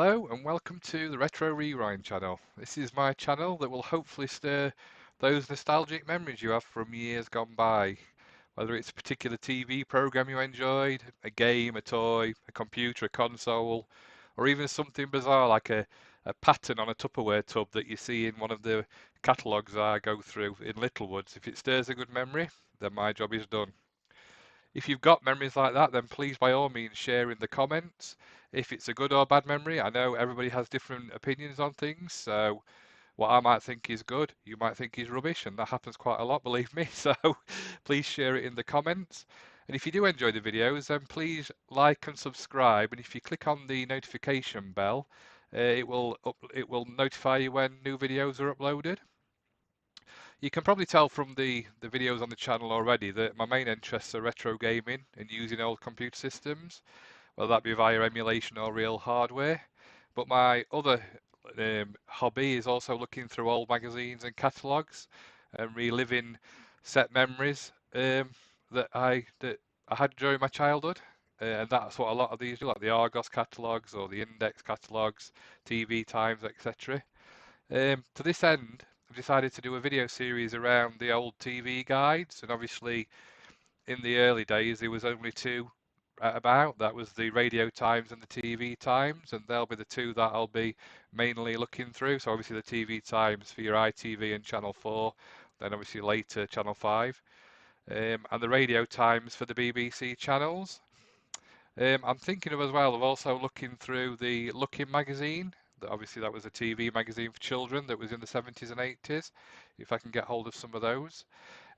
Hello and welcome to the Retro Rewind channel. This is my channel that will hopefully stir those nostalgic memories you have from years gone by. Whether it's a particular TV program you enjoyed, a game, a toy, a computer, a console, or even something bizarre like a pattern on a Tupperware tub that you see in one of the catalogues I go through in Littlewoods. If it stirs a good memory, then my job is done. If you've got memories like that, then please by all means share in the comments. If it's a good or bad memory, I know everybody has different opinions on things, so what I might think is good, you might think is rubbish, and that happens quite a lot, believe me. So please share it in the comments. And if you do enjoy the videos, then please like and subscribe. And if you click on the notification bell, it will notify you when new videos are uploaded. You can probably tell from the videos on the channel already that my main interests are retro gaming and using old computer systems, whether that be via emulation or real hardware. But my other hobby is also looking through old magazines and catalogues and reliving set memories that I had during my childhood. And that's what a lot of these do, like the Argos catalogues or the Index catalogues, TV Times, etc. To this end, I've decided to do a video series around the old TV guides, and obviously in the early days there was only two about. That was the Radio Times and the TV Times, and they'll be the two that I'll be mainly looking through. So obviously the TV Times for your ITV and Channel 4, then obviously later Channel 5, and the Radio Times for the BBC channels. I'm thinking of as well of also looking through the Looking magazine. Obviously, that was a TV magazine for children that was in the 70s and 80s. If I can get hold of some of those.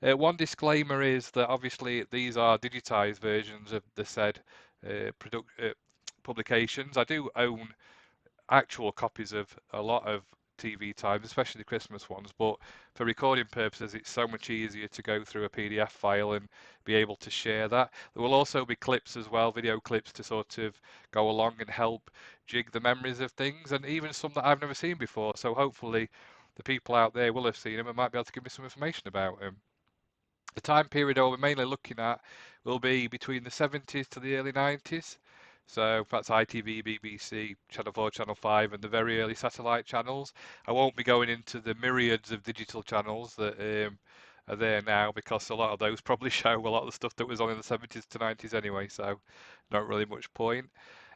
One disclaimer is that obviously these are digitized versions of the said publications. I do own actual copies of a lot of TV Times, especially the Christmas ones, but for recording purposes, it's so much easier to go through a PDF file and be able to share that. There will also be clips as well, video clips to sort of go along and help jig the memories of things, and even some that I've never seen before. So hopefully the people out there will have seen them and might be able to give me some information about them. The time period we're mainly looking at will be between the 70s to the early 90s. So that's ITV, BBC, Channel 4, Channel 5, and the very early satellite channels. I won't be going into the myriads of digital channels that are there now, because a lot of those probably show a lot of the stuff that was on in the 70s to 90s anyway, so not really much point.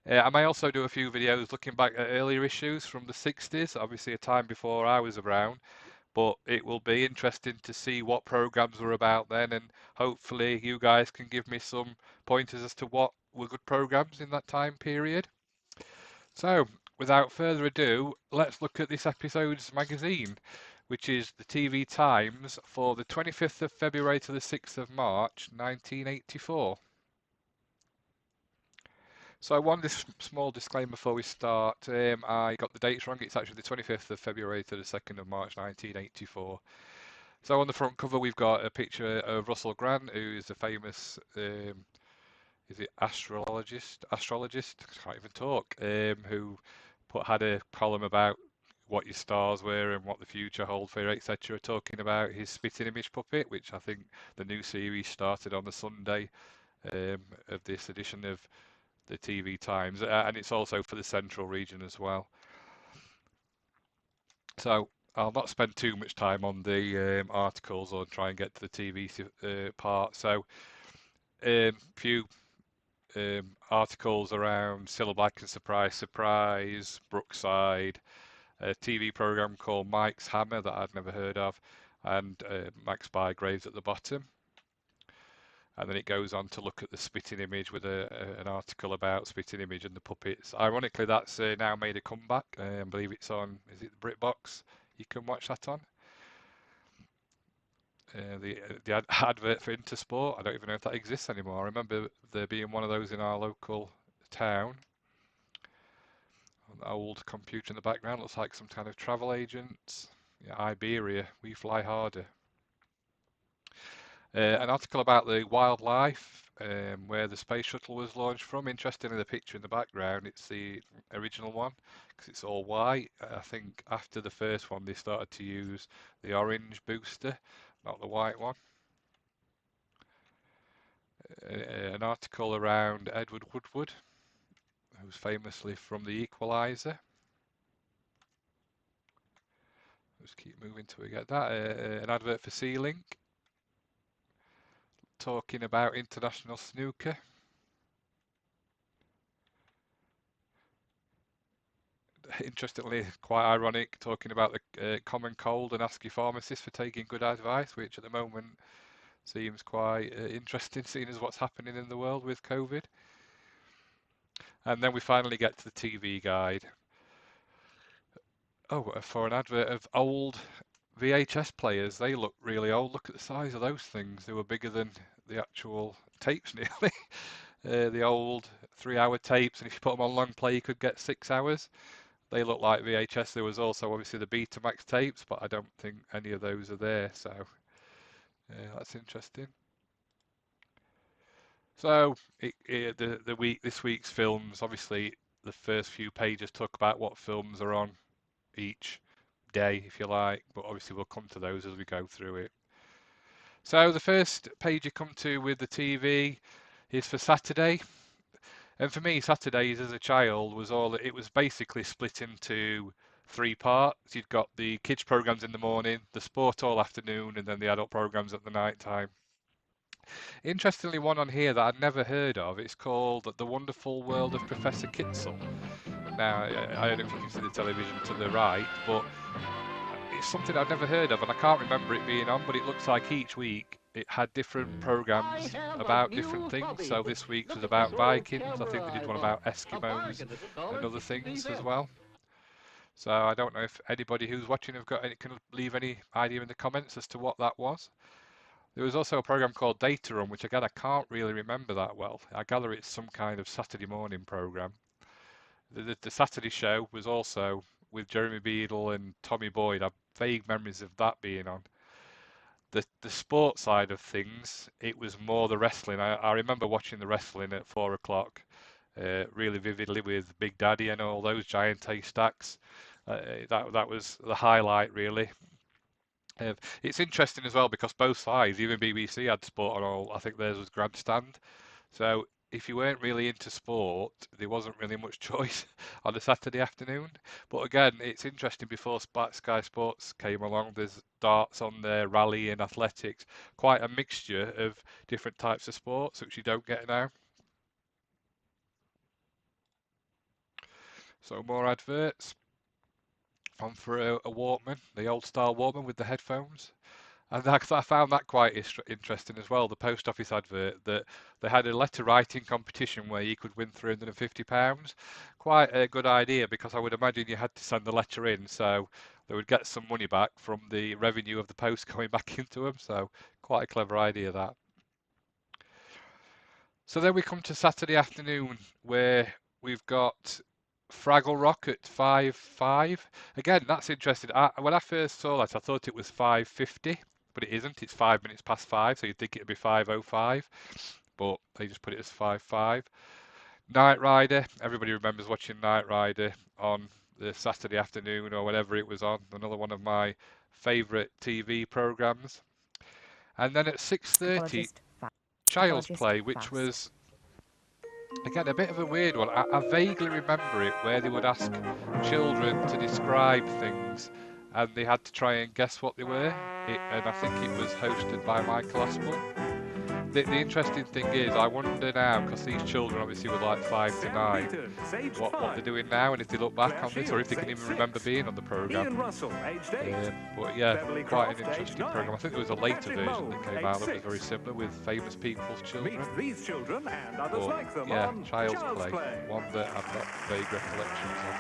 I may also do a few videos looking back at earlier issues from the 60s, obviously a time before I was around, but it will be interesting to see what programs were about then, and hopefully you guys can give me some pointers as to what were good programs in that time period. So, without further ado, let's look at this episode's magazine, which is the TV Times for the 25th of February to the 6th of March 1984. So one small disclaimer before we start. I got the dates wrong. It's actually the 25th of February to the 2nd of March 1984. So on the front cover, we've got a picture of Russell Grant, who is a famous, is it astrologist? Can't even talk. Who had a column about what your stars were and what the future held for you, etc. Talking about his spitting image puppet, which I think the new series started on the Sunday of this edition of the TV Times, and it's also for the central region as well. So I'll not spend too much time on the articles or try and get to the TV part. So few articles around Cilla Black and Surprise, Brookside, a TV program called Mike's Hammer that I'd never heard of, and Max Bygraves at the bottom. And then it goes on to look at the spitting image with an article about spitting image and the puppets. Ironically, that's now made a comeback. I believe it's on, is it the BritBox? You can watch that on. The advert for Intersport, I don't even know if that exists anymore. I remember there being one of those in our local town. An old computer in the background, looks like some kind of travel agent. Yeah, Iberia, we fly harder. An article about the wildlife, where the space shuttle was launched from. Interestingly, the picture in the background, it's the original one because it's all white. I think after the first one, they started to use the orange booster, not the white one. An article around Edward Woodward, who's famously from The Equalizer. Just keep moving till we get that. An advert for Sea-Link, talking about international snooker. Interestingly, quite ironic, talking about the common cold and asking pharmacists for taking good advice, which at the moment seems quite interesting, seeing as what's happening in the world with COVID. And then we finally get to the TV guide. Oh, for an advert of old VHS players. They look really old. Look at the size of those things. They were bigger than the actual tapes nearly. The old 3-hour tapes, and if you put them on long play, you could get 6 hours. They look like VHS. There was also obviously the Betamax tapes, but I don't think any of those are there. So that's interesting. So this week's films, obviously the first few pages talk about what films are on each day, if you like, but obviously we'll come to those as we go through it. So the first page you come to with the TV is for Saturday. And for me, Saturdays as a child it was basically split into 3 parts. You've got the kids programs in the morning, the sport all afternoon, and then the adult programs at the night time. Interestingly, one on here that I'd never heard of, it's called The Wonderful World of Professor Kitzel. Now, I don't know if you can see the television to the right, but it's something I've never heard of, and I can't remember it being on, but it looks like each week it had different programs about different things. So this week's was about Vikings. I think they did one about Eskimos and other things as well. So I don't know if anybody who's watching can leave any idea in the comments as to what that was. There was also a program called Data Run, which again I can't really remember that well. I gather it's some kind of Saturday morning program. The Saturday show was also with Jeremy Beadle and Tommy Boyd. I have vague memories of that being on. The sports side of things, it was more the wrestling. I remember watching the wrestling at 4 o'clock really vividly with Big Daddy and all those giant haystacks. That was the highlight, really. It's interesting as well because both sides, even BBC had sport on all. I think theirs was Grandstand. So if you weren't really into sport, there wasn't really much choice on a Saturday afternoon. But again, it's interesting before Sky Sports came along, there's darts on there, rally and athletics, quite a mixture of different types of sports, which you don't get now. So more adverts. On for a Walkman, the old style Walkman with the headphones. And I found that quite interesting as well, the post office advert, that they had a letter writing competition where you could win £350. Quite a good idea, because I would imagine you had to send the letter in, so they would get some money back from the revenue of the post going back into them. So quite a clever idea, that. So then we come to Saturday afternoon, where we've got Fraggle Rock at 5:05. Again, that's interesting. When I first saw that, I thought it was 5:50, but it isn't. It's 5 minutes past 5, so you'd think it'd be 5:05, but they just put it as 5:05. Knight Rider. Everybody remembers watching Knight Rider on the Saturday afternoon or whenever it was on. Another one of my favourite TV programmes. And then at 6:30, Child's Play, which was, again, a bit of a weird one. I vaguely remember it, where they would ask children to describe things and they had to try and guess what they were. And I think it was hosted by Michael Aspel. The interesting thing is, I wonder now, because these children obviously were like 5 to 9, what they're doing now, and if they look back on this, or if they can even remember being on the programme. But yeah, quite an interesting programme. I think there was a later version that came out that was very similar, with famous people's children. But yeah, Child's Play, one that I've got vague recollections of.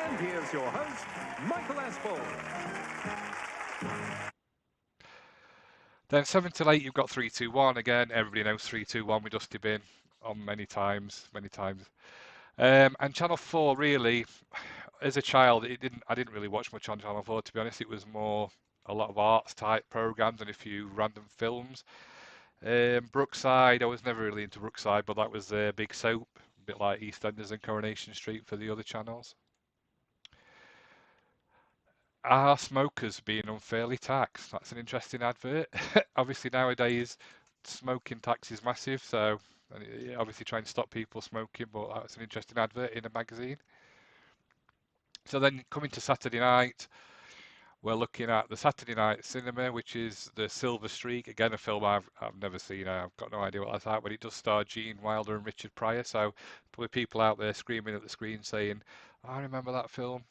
And here's your host, Michael Aspel. Then 7 till 8, you've got 3-2-1. Again, everybody knows 3-2-1 with Dusty Bin on many times. And Channel 4, really, as a child, I didn't really watch much on Channel 4, to be honest. It was more a lot of arts type programs and a few random films. Brookside, I was never really into Brookside, but that was a big soap, a bit like EastEnders and Coronation Street for the other channels. Are smokers being unfairly taxed? That's an interesting advert. Obviously nowadays smoking tax is massive, so obviously trying to stop people smoking, but that's an interesting advert in a magazine. So then coming to Saturday night, we're looking at the Saturday night cinema, which is The Silver Streak. Again, a film I've never seen. I've got no idea what that's about, but it does star Gene Wilder and Richard Pryor. So probably people out there screaming at the screen saying, "I remember that film."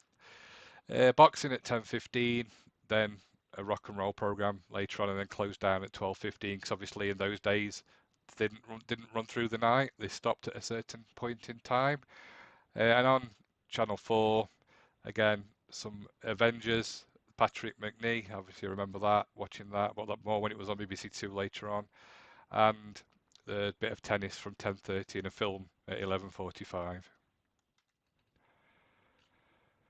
Boxing at 10:15, then a rock and roll program later on, and then closed down at 12:15 because obviously in those days they didn't run through the night. They stopped at a certain point in time. And on Channel 4, again, some Avengers, Patrick McNee, obviously remember that, watching that, but that more when it was on BBC Two later on, and a bit of tennis from 10:30 and a film at 11:45.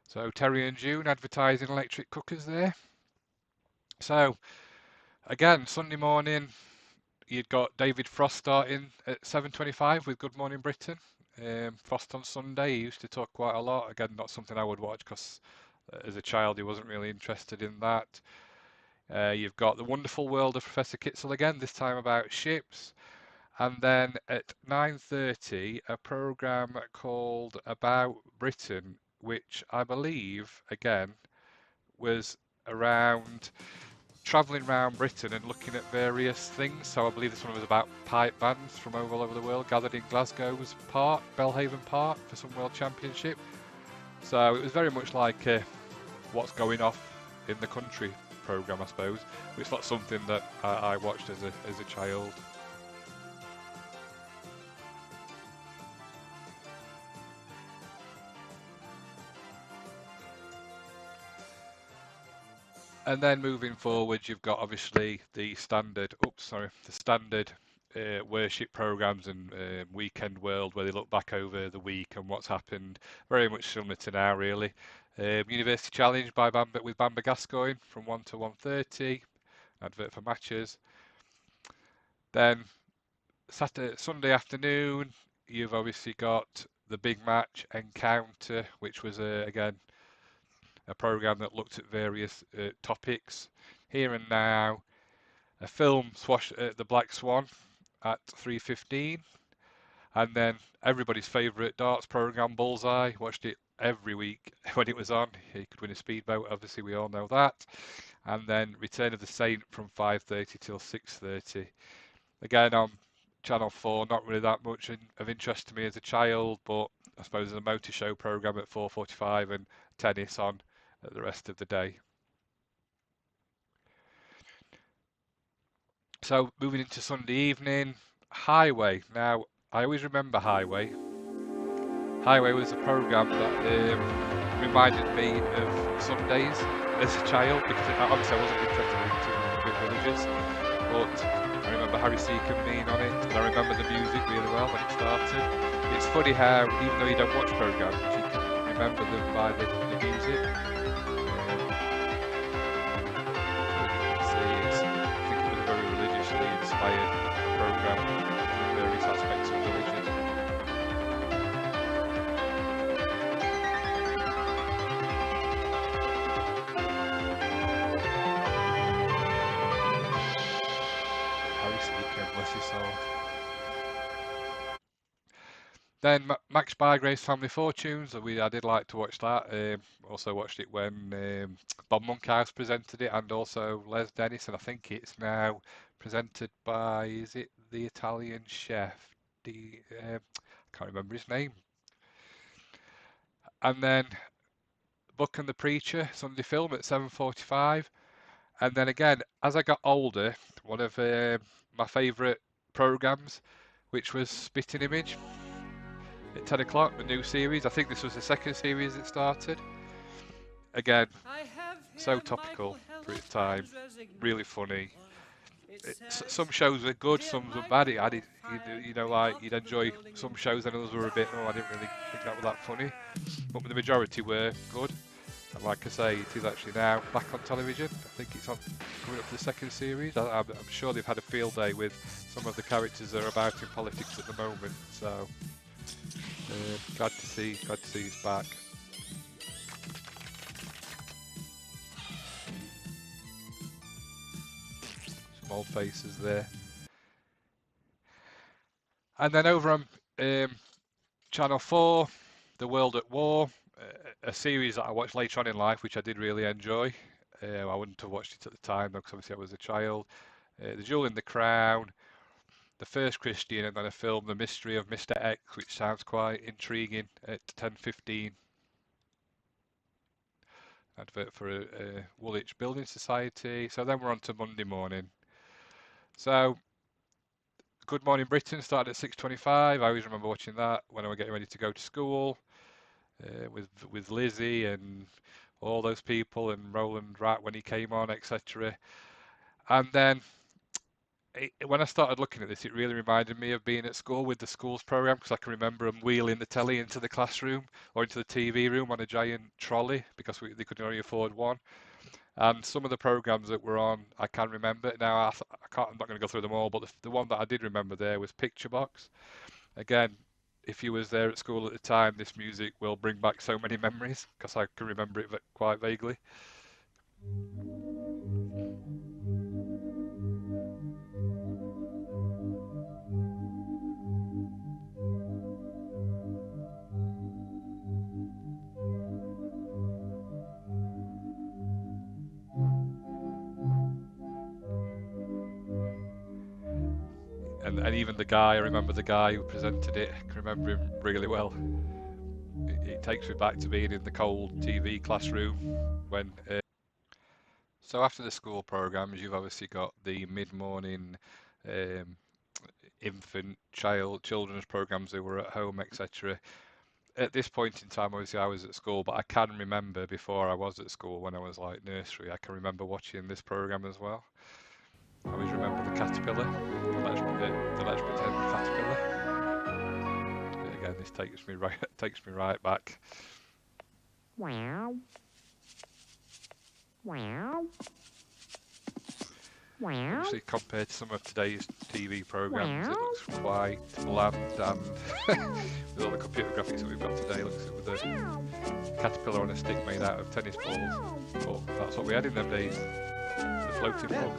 So Terry and June advertising electric cookers there. So again, Sunday morning, you'd got David Frost starting at 7:25 with Good Morning Britain. Frost on Sunday, he used to talk quite a lot. Again, not something I would watch because as a child he wasn't really interested in that. You've got The Wonderful World of Professor Kitzel again, this time about ships. And then at 9:30, a programme called About Britain, which I believe, again, was around travelling around Britain and looking at various things. So I believe this one was about pipe bands from all over the world gathered in Glasgow's park, Belhaven Park, for some World Championship. So it was very much like what's going off in the country programme, I suppose, which was something that I watched as a child. And then moving forward, you've got obviously the standard, worship programs and Weekend World, where they look back over the week and what's happened. Very much similar to now, really. University Challenge by with Bamber Gascoigne from 1 to 1:30. Advert for matches. Then Sunday afternoon, you've obviously got the big match Encounter, which was again a program that looked at various topics. Here and Now, a film, The Black Swan, at 3:15, and then everybody's favourite darts program, Bullseye. Watched it every week when it was on. He could win a speedboat, obviously we all know that. And then Return of the Saint from 5:30 till 6:30. Again on Channel 4, not really that much of interest to me as a child, but I suppose there's a motor show program at 4:45 and tennis on the rest of the day. So moving into Sunday evening, Highway. Now, I always remember Highway. Highway was a program that reminded me of Sundays as a child because obviously I wasn't interested in too much, a bit religious, but I remember Harry Seacombe being on it, and I remember the music really well when it started. It's funny how, even though you don't watch programs, you can remember them by the music. Inspired program in various aspects of religion. Harry Seacombe, bless his soul. Then Max Bygrave's Family Fortunes. I did like to watch that. Also watched it when Bob Monkhouse presented it, and also Les Dennis, and I think it's now presented by, is it the Italian chef? I can't remember his name. And then Buck and the Preacher, Sunday film at 7:45. And then again, as I got older, one of my favourite programmes, which was Spitting Image at 10 o'clock, the new series. I think this was the second series that started. Again, so topical for its time, really funny. Some shows were good, some were bad. Like you'd enjoy some shows and others were a bit, I didn't really think that was that funny. But the majority were good. And like I say, it is actually now back on television. I think it's on coming up to the second series. I'm sure they've had a field day with some of the characters that are about in politics at the moment. So glad to see it's back. Some old faces there. And then over on Channel 4, The World at War, a series that I watched later on in life, which I did really enjoy. I wouldn't have watched it at the time though, because obviously I was a child. The Jewel in the Crown, The First Christian, and then a film, The Mystery of Mr. X, which sounds quite intriguing at 10:15. Advert for a Woolwich Building Society. So then we're on to Monday morning. So Good Morning Britain started at 6:25. I always remember watching that when I was getting ready to go to school with Lizzie and all those people and Roland Rat when he came on, etc. And then when I started looking at this, it really reminded me of being at school with the schools program, because I can remember them wheeling the telly into the classroom or into the TV room on a giant trolley because they could only afford one. And some of the programs that were on, I can remember. Now, I'm not going to go through them all, but the one that I did remember there was Picture Box. Again, if you was there at school at the time, this music will bring back so many memories because I can remember it quite vaguely. And even the guy, I remember the guy who presented it, I can remember him really well. It takes me back to being in the cold TV classroom when. So after the school programs, you've obviously got the mid-morning infant, children's programs that were at home, etc. At this point in time, obviously I was at school, but I can remember before I was at school, when I was like nursery, I can remember watching this program as well. I always remember the caterpillar, the Let's Pretend caterpillar. Again, this takes me right back. Wow. Wow. Wow. Obviously, compared to some of today's TV programs, it looks quite bland, and with all the computer graphics that we've got today, it looks with a caterpillar on a stick made out of tennis balls. But that's what we had in them days. The floating bug.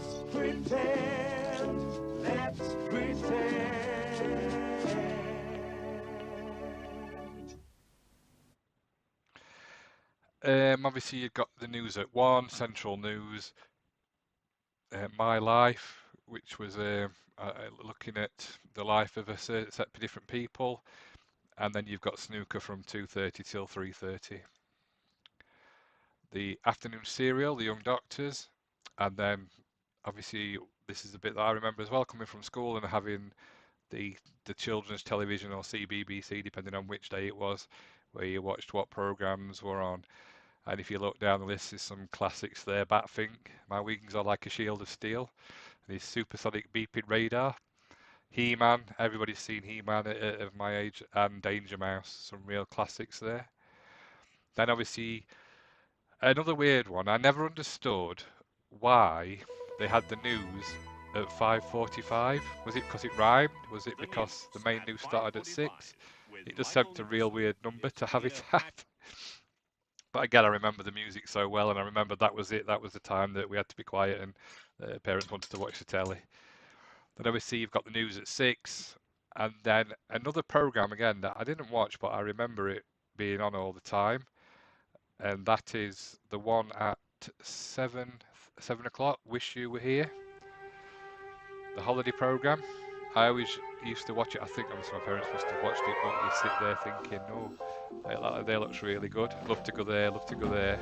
Let's pretend. Obviously, you've got the news at 1, Central News, My Life, which was looking at the life of a set of different people, and then you've got Snooker from 2:30 till 3:30. The afternoon serial, The Young Doctors, and then obviously this is the bit that I remember as well, coming from school and having the children's television or CBBC, depending on which day it was, where you watched what programs were on. And if you look down the list, there's some classics there. Batfink, My Wings Are Like a Shield of Steel, and his supersonic beeping radar. He-Man, everybody's seen He-Man of my age, and Danger Mouse, some real classics there. Then obviously, another weird one, I never understood why they had the news at 5:45. Was it because it rhymed? Was it because the main news started at 6? It just seemed a real weird number to have it at. But again, I remember the music so well, and I remember that was it. That was the time that we had to be quiet, and parents wanted to watch the telly. Then obviously you've got the news at 6, and then another program again that I didn't watch, but I remember it being on all the time, and that is the one at 7 o'clock. Wish You Were Here, the holiday program. I always used to watch it. I think obviously my parents must have watched it, but you sit there thinking, oh, they looks really good. Love to go there, love to go there.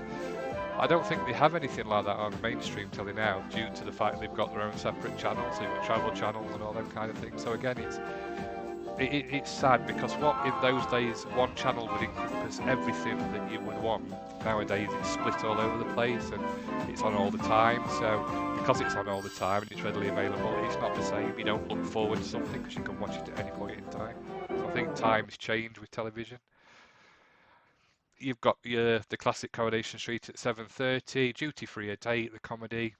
I don't think they have anything like that on mainstream telly now, due to the fact they've got their own separate channels. So you've got travel channels and all them kind of things. So again, it's sad, because what in those days one channel would encompass everything that you would want. Nowadays it's split all over the place and it's on all the time. So because it's on all the time and it's readily available, it's not the same. You don't look forward to something because you can watch it at any point in time. So I think times change with television. You've got the classic Coronation Street at 7:30, Duty Free at 8, the comedy,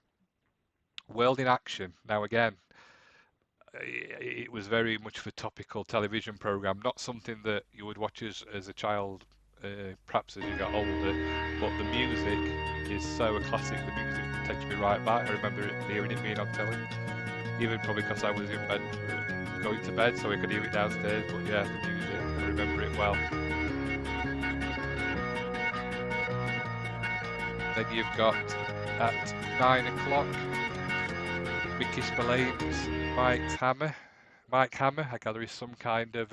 World in Action. Now again, it was very much of a topical television program, not something that you would watch as a child, perhaps as you got older, but the music is so a classic. The music takes me right back. I remember hearing it being on telly, even probably because I was in bed, going to bed, so I could hear it downstairs. But yeah, the music, I remember it well. Then you've got at 9 o'clock, Mickey Spillane's Mike Hammer, I gather he's some kind of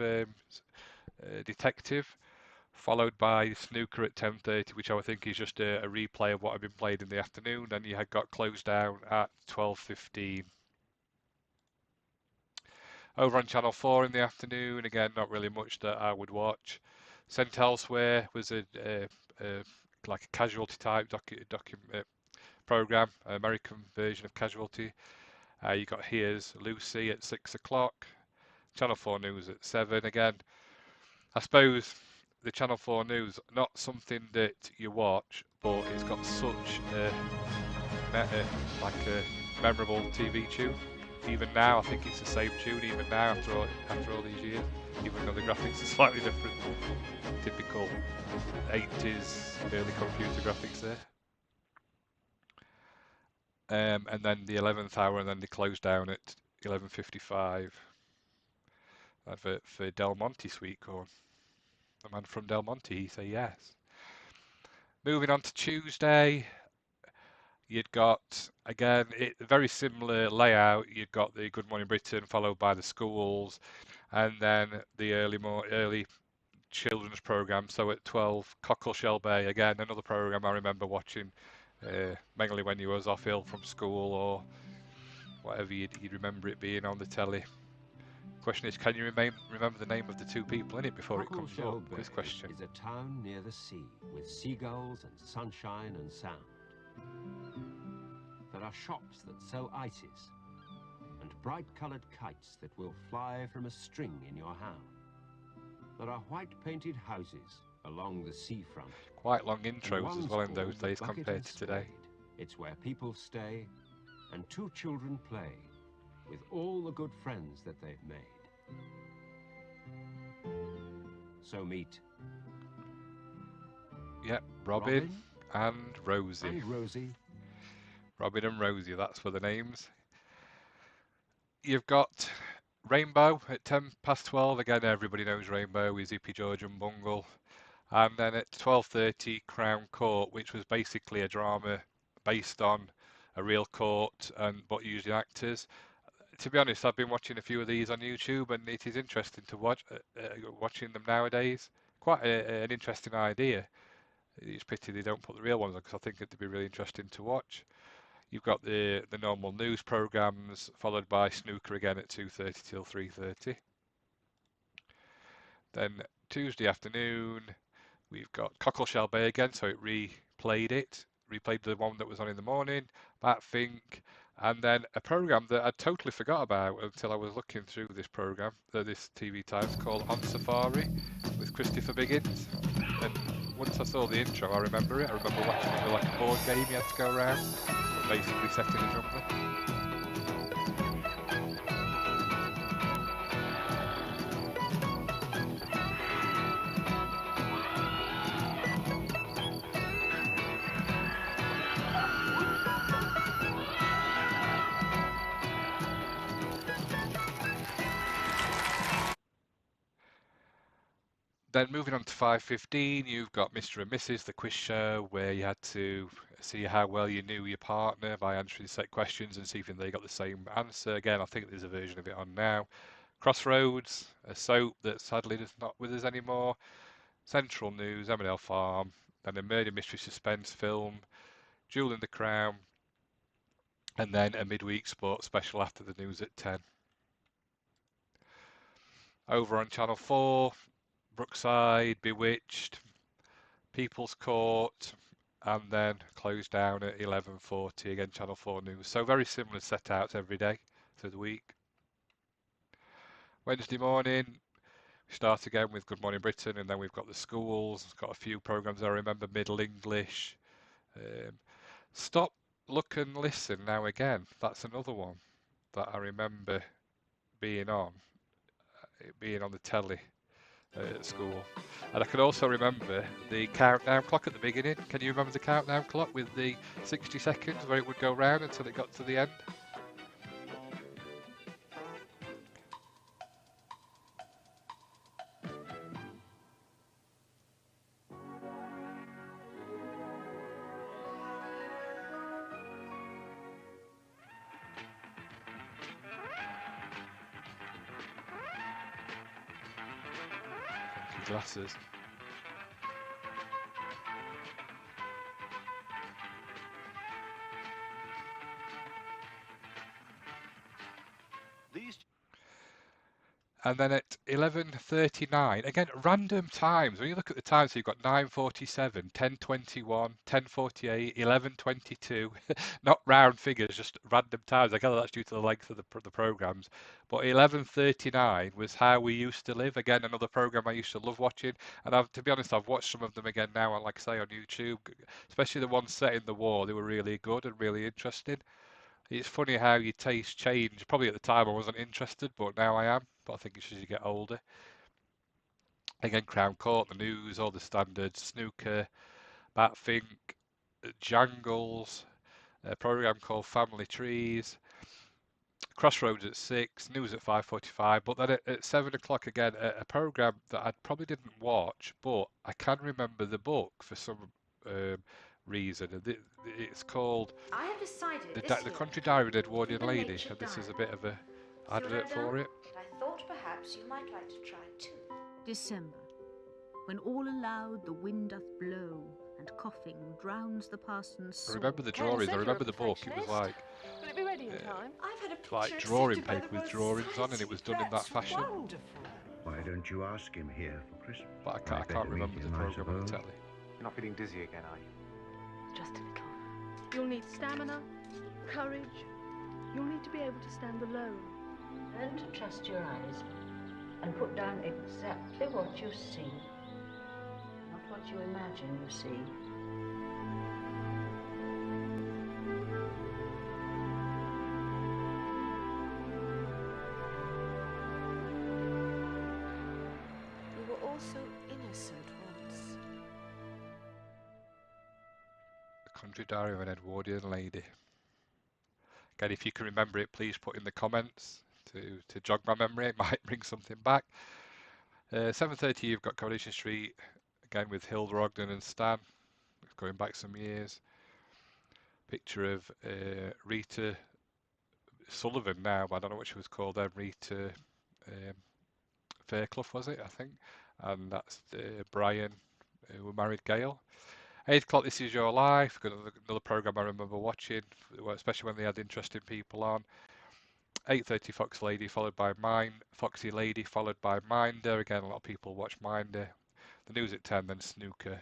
detective, followed by snooker at 10:30, which I would think is just a replay of what had been played in the afternoon. Then you had got closed down at 12:15. Over on Channel 4 in the afternoon, again, not really much that I would watch. Sent Elsewhere was like a casualty type program, American version of Casualty. You got Here's Lucy at 6 o'clock. Channel 4 News at 7 again. I suppose the Channel 4 News, not something that you watch, but it's got such like a memorable TV tune. Even now, I think it's the same tune. Even now, after all these years, even though the graphics are slightly different, typical 80s early computer graphics there. And then the 11th hour, and then they close down at 11:55. Advert for Del Monte sweet corn. The man from Del Monte, he say yes. Moving on to Tuesday, you'd got, again, very similar layout. You'd got the Good Morning Britain, followed by the schools, and then the early children's programme. So at 12, Cockleshell Bay, again, another programme I remember watching, mainly when you was off ill from school or whatever you'd remember it being on the telly. Question is, can you remember the name of the two people in it before it comes up? Quiz question. Is a town near the sea with seagulls and sunshine and sound. There are shops that sell ices and bright-coloured kites that will fly from a string in your hand. There are white-painted houses along the seafront. Quite long intros as well in those days compared to today. It's where people stay and two children play with all the good friends that they've made. So meet... Yep, Robin and Rosie. And Rosie. Robin and Rosie, that's for the names. You've got Rainbow at 12:10. Again, everybody knows Rainbow is Zippy George and Bungle. And then at 12:30, Crown Court, which was basically a drama based on a real court, but using actors. To be honest, I've been watching a few of these on YouTube, and it is interesting to watch watching them nowadays. Quite an interesting idea. It's pity they don't put the real ones on, because I think it'd be really interesting to watch. You've got the normal news programmes, followed by snooker again at 2:30 till 3:30. Then Tuesday afternoon, we've got Cockleshell Bay again, so it replayed the one that was on in the morning, Bat Fink, and then a programme that I totally forgot about until I was looking through this programme, this TV Times, called On Safari with Christopher Biggins. And once I saw the intro, I remember it. I remember watching it with like a board game you had to go around, basically setting a jungle. Then moving on to 5:15, you've got Mr. and Mrs. the quiz show, where you had to see how well you knew your partner by answering set questions and see if they got the same answer. Again, I think there's a version of it on now. Crossroads, a soap that sadly is not with us anymore. Central News, M&L Farm, then a murder mystery suspense film, Jewel in the Crown, and then a midweek sports special after the news at 10. Over on Channel 4, Brookside, Bewitched, People's Court, and then closed down at 11:40, again Channel 4 News. So very similar set-outs every day through the week. Wednesday morning, we start again with Good Morning Britain, and then we've got the schools. It's got a few programmes I remember, Middle English. Stop, Look and Listen Now Again. That's another one that I remember being on the telly at school. And I can also remember the countdown clock at the beginning. Can you remember the countdown clock with the 60 seconds where it would go round until it got to the end? glasses. And then at 11:39, again, random times. When you look at the times, so you've got 9:47, 10:21, 10:48, 11:22. Not round figures, just random times. I gather that's due to the length of the programs. But 11:39 was How We Used to Live. Again, another program I used to love watching. And to be honest, I've watched some of them again now, like I say, on YouTube, especially the ones set in the war. They were really good and really interesting. It's funny how your tastes change. Probably at the time I wasn't interested, but now I am. But I think it's as you get older. Again, Crown Court, the news, all the standards, snooker, Batfink, Jangles, a program called Family Trees, Crossroads at 6, news at 5:45. But then at 7 o'clock again, a program that I probably didn't watch, but I can remember the book for some reason. It's called I have decided The Country Diary of an Edwardian Lady, and this is a bit of a advert for it. But I thought perhaps you might like to try too. December, when all aloud the wind doth blow, and coughing drowns the parson's I saw. remember the drawings, I remember the book, it was like Will it be ready in time? I've had a picture like drawing accepted by paper the with Royal drawings on, and it was done in that Society. fashion. That's wonderful. Why don't you ask him here for Christmas? But I can't remember the programme on the telly. You're not feeling dizzy again, are you? Just a little. You'll need stamina, courage. You'll need to be able to stand alone. Learn to trust your eyes and put down exactly what you see, not what you imagine you see. You were also innocent once. The Country Diary of an Edwardian Lady. Again, if you can remember it, please put in the comments to jog my memory. It might bring something back. 7:30, you've got Coronation Street, again with Hilda Ogden and Stan, going back some years. Picture of Rita Sullivan now, but I don't know what she was called then. Rita Fairclough, was it, I think? And that's Brian, who married Gail. 8 o'clock, This Is Your Life, another programme I remember watching, especially when they had interesting people on. 8:30, Fox Lady, followed by Foxy Lady, followed by Minder. Again, a lot of people watch Minder. The news at 10, then snooker.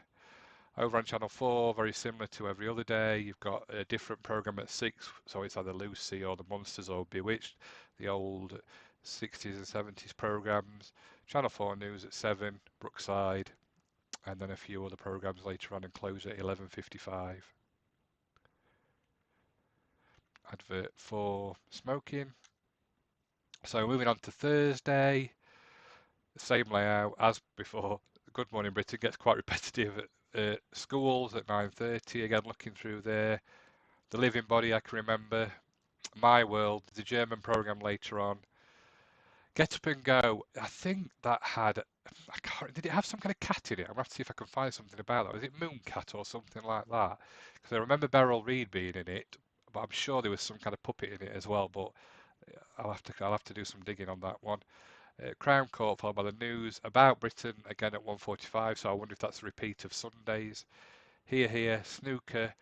Over on Channel 4, very similar to every other day, you've got a different programme at 6, so it's either Lucy or The Monsters or Bewitched, the old 60s and 70s programmes. Channel 4 news at 7, Brookside, and then a few other programmes later on and close at 11:55. Advert for smoking. So moving on to Thursday, same layout as before. Good Morning Britain gets quite repetitive at schools at 9:30. Again, looking through there. The Living Body, I can remember. My World, the German programme later on. Get Up and Go, I think that had, did it have some kind of cat in it? I'm going to have to see if I can find something about that. Was it Mooncat or something like that? Because I remember Beryl Reid being in it, but I'm sure there was some kind of puppet in it as well, but I'll have to do some digging on that one. Crown Court, followed by the news about Britain, again at 1:45, so I wonder if that's a repeat of Sundays. Here, snooker,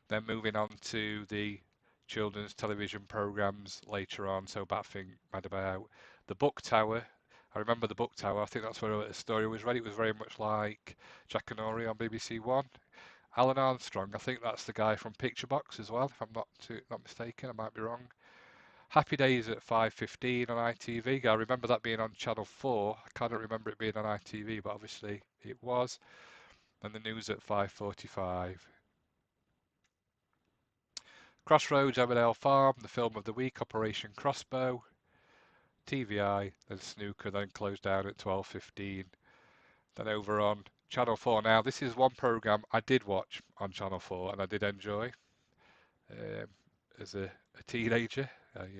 then moving on to the children's television programmes later on, so Batfink, Mad About. The Book Tower, I remember the Book Tower, I think that's where the story was read. It was very much like Jack and Ori on BBC One. Alan Armstrong, I think that's the guy from Picture Box as well, if I'm not mistaken, I might be wrong. Happy Days at 5:15 on ITV. I remember that being on Channel 4. I can't remember it being on ITV, but obviously it was. And the news at 5:45. Crossroads, Emmerdale Farm, the film of the week, Operation Crossbow. TVI, then snooker, then closed down at 12:15. Then over on Channel 4. Now, this is one programme I did watch on Channel 4 and I did enjoy as a teenager.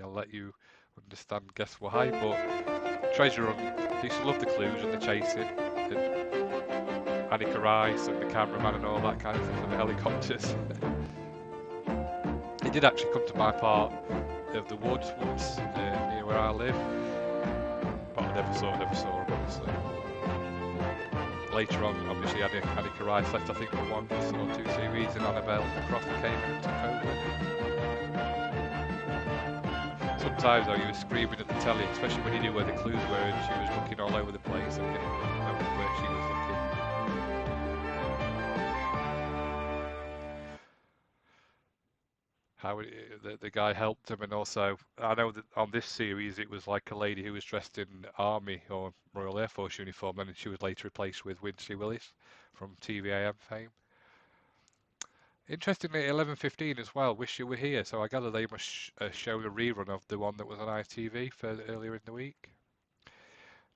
I'll let you understand, guess why, but Treasure Hunt, I used to love the clues and the chasing, and Annika Rice and the cameraman and all that kind of thing, and the helicopters. It did actually come to my part of the woods once, near where I live, but I never saw it, obviously. later on, obviously, Annika Rice left, I think, for 1 or 2 series, and Annabelle Croft came and took over. Sometimes, though, you were screaming at the telly, especially when you knew where the clues were, and she was looking all over the place and didn't remember where she was looking. How the guy helped him, and also I know that on this series it was like a lady who was dressed in Army or Royal Air Force uniform, and she was later replaced with Wincy Willis from TVAM fame. Interestingly, 11:15 as well. Wish You Were Here. So I gather they must show the rerun of the one that was on ITV for earlier in the week.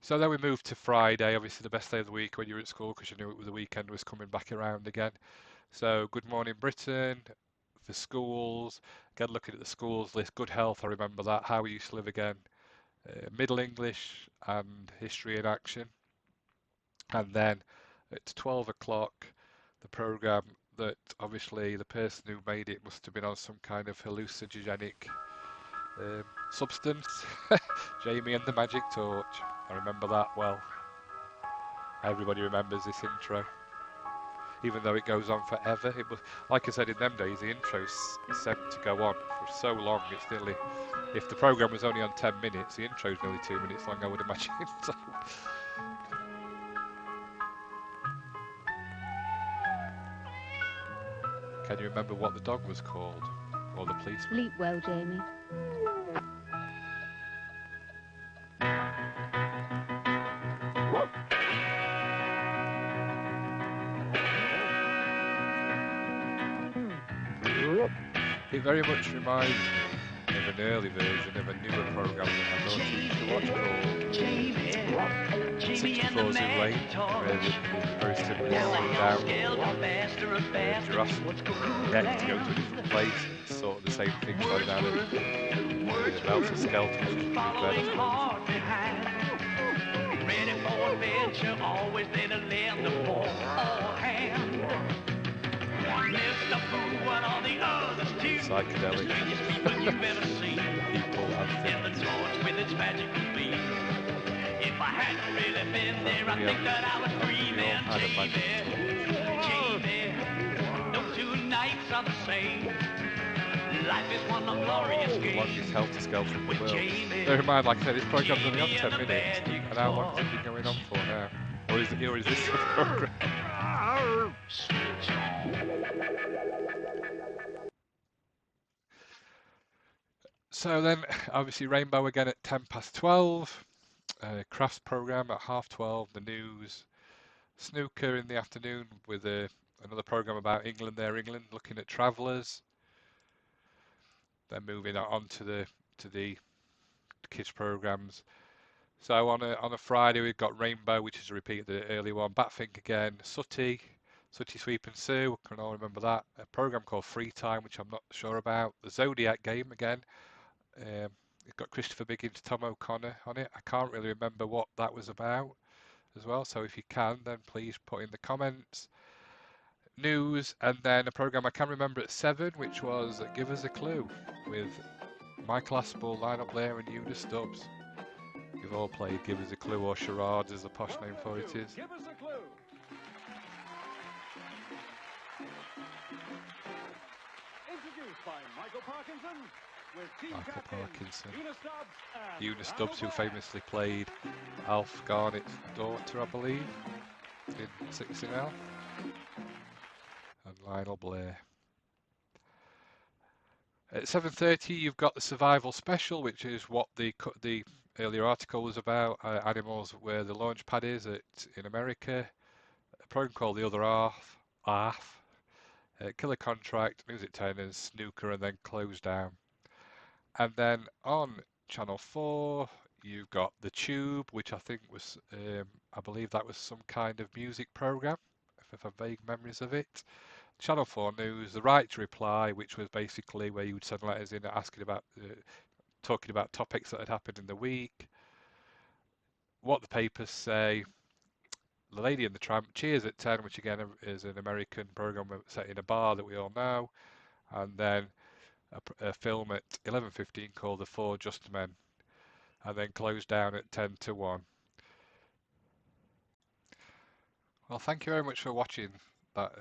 So then we moved to Friday, obviously the best day of the week when you were at school because you knew the weekend was coming back around again. So Good Morning Britain for schools. Again, looking at the schools list, Good Health, I remember that. How We Used to Live Again. Middle English and History in Action. And then at 12 o'clock, the programme that obviously the person who made it must have been on some kind of hallucinogenic substance. Jamie and the Magic Torch. I remember that well. Everybody remembers this intro. Even though it goes on forever. It was, like I said, in them days, the intro's set to go on for so long. It's nearly, if the programme was only on 10 minutes, the intro's nearly 2 minutes long, I would imagine. So, can you remember what the dog was called? Or the policeman? Sleep well, Jamie. It very much reminds me of an early version of a newer programme that my daughter used to watch called 64 Zoo Lane, where very similar down Jurassic neck to go to a different place. It's sort of the same thing going down at Melted Skeleton, which is incredible. Ready for adventure, always ready to lend a hand. Mr. Fool, what are the others too? Psychedelic. The strangest people you've ever seen. People and the torch with its magical beam. If I hadn't really been there, I think that I would dream and Jamie, no 2 nights are the same. Life is one of glorious games. The longest Helter Skelter in the world. Bear in mind, like I said, this programme's only on 10 minutes, and how long has it been going on for now? Or is this the programme? So then, obviously, Rainbow again at 12:10. Crafts programme at 12:30. The news. Snooker in the afternoon with another programme about England, looking at travellers. Then moving on to the kids programmes. So on a Friday we've got Rainbow, which is a repeat of the early one. Batfink again. Sooty Sweep and Sue, I can all remember that. A programme called Free Time, which I'm not sure about. The Zodiac game again. It's got Christopher Biggins, Tom O'Connor on it. I can't really remember what that was about as well. So if you can, then please put in the comments. News, and then a programme I can remember at 7, which was Give Us a Clue with Michael Aspel, Lionel Blair and Una Stubbs. You've all played Give Us a Clue, or Charades as the posh name for it is. Give us a clue. Introduced by Michael Parkinson with team Michael Parkinson. Una Stubbs, who famously played Alf Garnett's daughter, I believe, in 16L. And Lionel Blair. At 7:30, you've got the Survival Special, which is what the earlier article was about. Animals where the launch pad is in America. A program called The Other Half. Killer Contract, News at 10, and Snooker, and then close down. And then on Channel 4, you've got The Tube, which I think was, I believe that was some kind of music program, if I've vague memories of it. Channel 4 News, The Right to Reply, which was basically where you would send letters in asking about, talking about topics that had happened in the week. What the papers say. The Lady and the Tramp, Cheers at 10, which again is an American program set in a bar that we all know. And then a film at 11:15 called The Four Just Men. And then closed down at 10 to 1. Well, thank you very much for watching that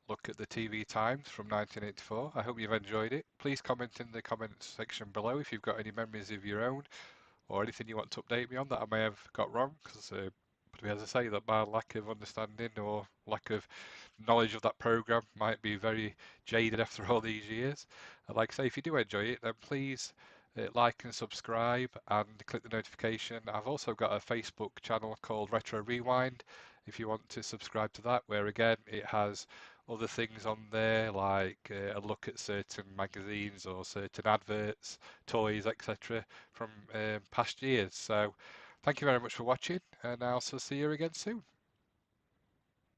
look at the TV times from 1984. I hope you've enjoyed it. Please comment in the comments section below if you've got any memories of your own or anything you want to update me on that I may have got wrong, because as I say, that my lack of understanding or lack of knowledge of that program might be very jaded after all these years. And like I say, if you do enjoy it, then please like and subscribe and click the notification. I've also got a Facebook channel called Retro Rewind if you want to subscribe to that, where again it has other things on there like a look at certain magazines or certain adverts, toys, etc. from past years. So thank you very much for watching, and I'll see you again soon.